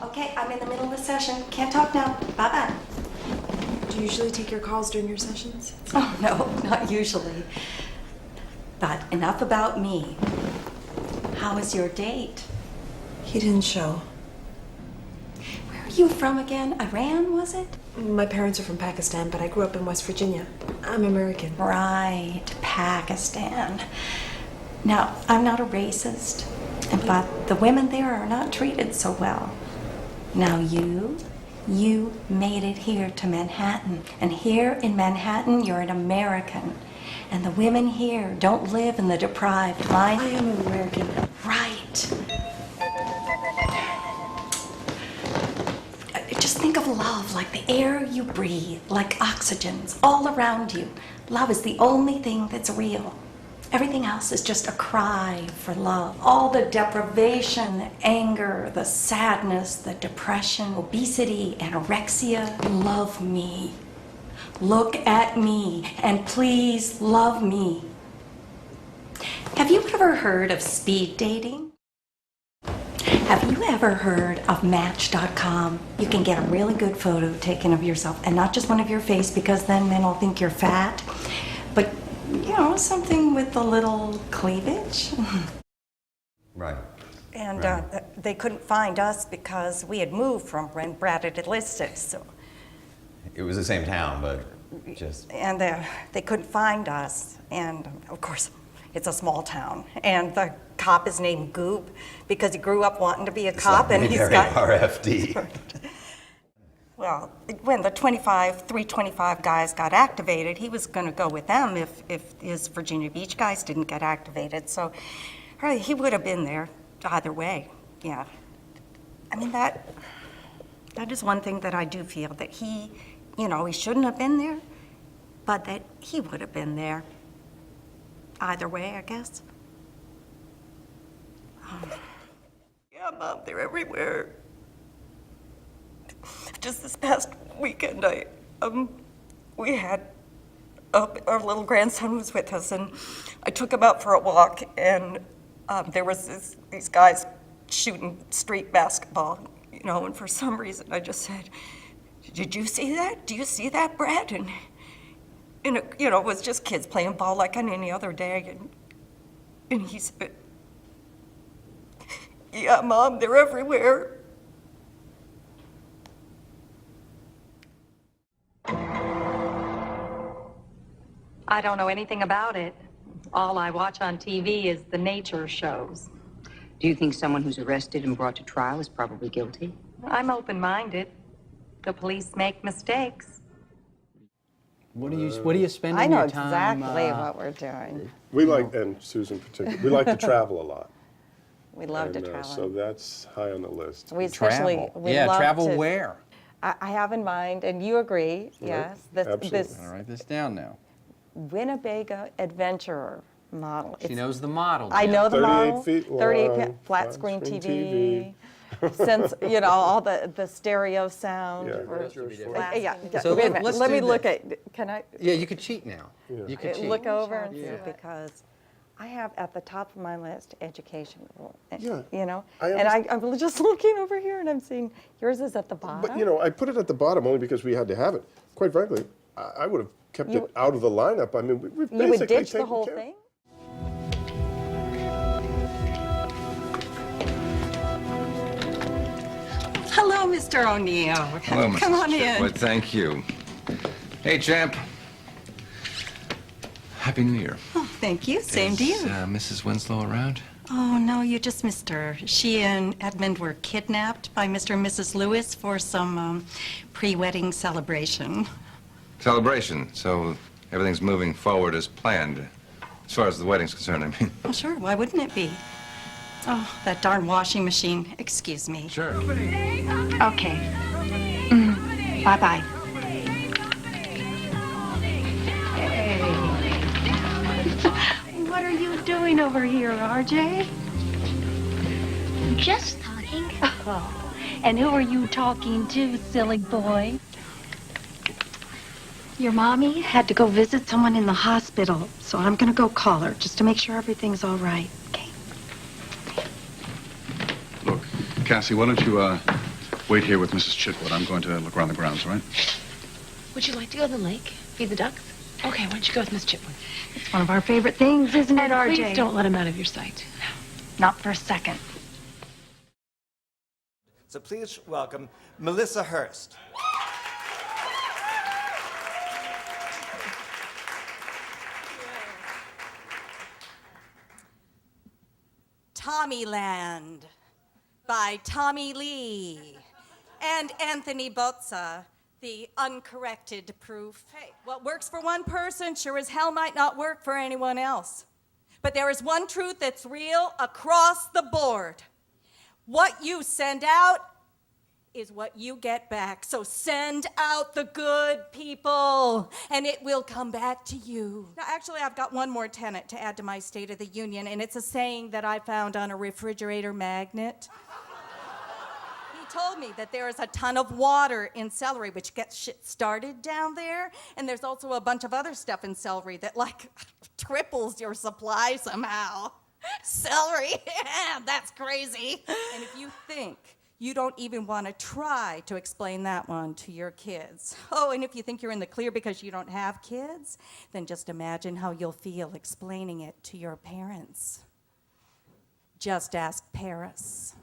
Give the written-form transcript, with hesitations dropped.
Okay, I'm in the middle of a session. Can't talk now. Bye-bye. Do you usually take your calls during your sessions? Oh, no, not usually. But enough about me. How was your date? He didn't show. Where are you from again? Iran, was it? My parents are from Pakistan, but I grew up in West Virginia. I'm American. Right, Pakistan. Now, I'm not a racist, but the women there are not treated so well. Now you made it here to Manhattan. And here in Manhattan, you're an American. And the women here don't live in the deprived life. I am American. Right. Just think of love like the air you breathe, like oxygen's all around you. Love is the only thing that's real. Everything else is just a cry for love. All the deprivation, the anger, the sadness, the depression, obesity, anorexia. Love me. Look at me and please love me. Have you ever heard of speed dating? Have you ever heard of Match.com? You can get a really good photo taken of yourself, and not just one of your face, because then men will think you're fat, but, you know, something with a little cleavage. Right. And Right. they couldn't find us because we had moved from when Brad had listed, so. It was the same town, but just... And they couldn't find us, and of course, it's a small town, and the cop is named Goob because he grew up wanting to be a cop, like and he's very got RFD. Well, when the 325 guys got activated, he was going to go with them if his Virginia Beach guys didn't get activated. So really, he would have been there either way. Yeah. I mean, that is one thing that I do feel, that he, you know, he shouldn't have been there, but that he would have been there. Either way, I guess. Yeah, Mom, they're everywhere. Just this past weekend, we had our little grandson was with us, and I took him out for a walk, and there was these guys shooting street basketball, you know, and for some reason I just said, "Did you see that? Do you see that, Brad?" And it, you know, it was just kids playing ball like on any other day, and he said, "Yeah, Mom, they're everywhere." I don't know anything about it. All I watch on TV is the nature shows. Do you think someone who's arrested and brought to trial is probably guilty? I'm open-minded. The police make mistakes. What are you spending I know your time? exactly what we're doing. We like, and Susan particularly, we like to travel a lot. We love to And, travel. so that's high on the list. We especially Travel. we Yeah, love travel to, where? I have in mind, and you agree, yes, this absolutely. I'll write this down now. Winnebago Adventurer model. She knows the model. I Jim. know the 38 model. feet 38 long, flat screen TV. Since, you know, all the stereo sound. Yeah. So Wait a minute, let's let do me look this. at, can I Yeah, you could cheat now. You could cheat. look over and see, because I have at the top of my list education, Yeah, you know? I And I'm just looking over here and I'm seeing yours is at the bottom. But, you know, I put it at the bottom only because we had to have it. Quite frankly, I would have kept it out of the lineup. I mean, we've basically You would ditch the taken whole care- thing? Hello, Mr. O'Neill. Hello, Mrs. Come on in. Chipwood, thank you. Hey, champ. Happy New Year. Oh, thank you. Same to you. Is Mrs. Winslow around? Oh, no, you just missed her. She and Edmund were kidnapped by Mr. and Mrs. Lewis for some pre-wedding celebration. Celebration, so everything's moving forward as planned. As far as the wedding's concerned, I mean. Oh, sure. Why wouldn't it be? Oh, that darn washing machine. Excuse me. Sure. Okay. Bye-bye. What are you doing over here, RJ? Just talking. Oh, and who are you talking to, silly boy? Your mommy? Had to go visit someone in the hospital, so I'm gonna go call her just to make sure everything's all right. Okay. Look, Cassie, why don't you wait here with Mrs. Chitwood. I'm going to look around the grounds, all right? Would you like to go to the lake? Feed the ducks? Okay, why don't you go with Miss Chipwood? It's one of our favorite things, isn't it, And RJ? please don't let him out of your sight. Not for a second. So please welcome Melissa Hurst. Tommyland by Tommy Lee and Anthony Bozza, the uncorrected proof. Hey, what works for one person sure as hell might not work for anyone else. But there is one truth that's real across the board. What you send out is what you get back. So send out the good people, and it will come back to you. Now, actually, I've got one more tenet to add to my State of the Union, and it's a saying that I found on a refrigerator magnet. He told me that there is a ton of water in celery, which gets shit started down there, and there's also a bunch of other stuff in celery that, like, triples your supply somehow. Celery, that's crazy. And if you think you don't even want to try to explain that one to your kids. Oh, and if you think you're in the clear because you don't have kids, then just imagine how you'll feel explaining it to your parents. Just ask Paris.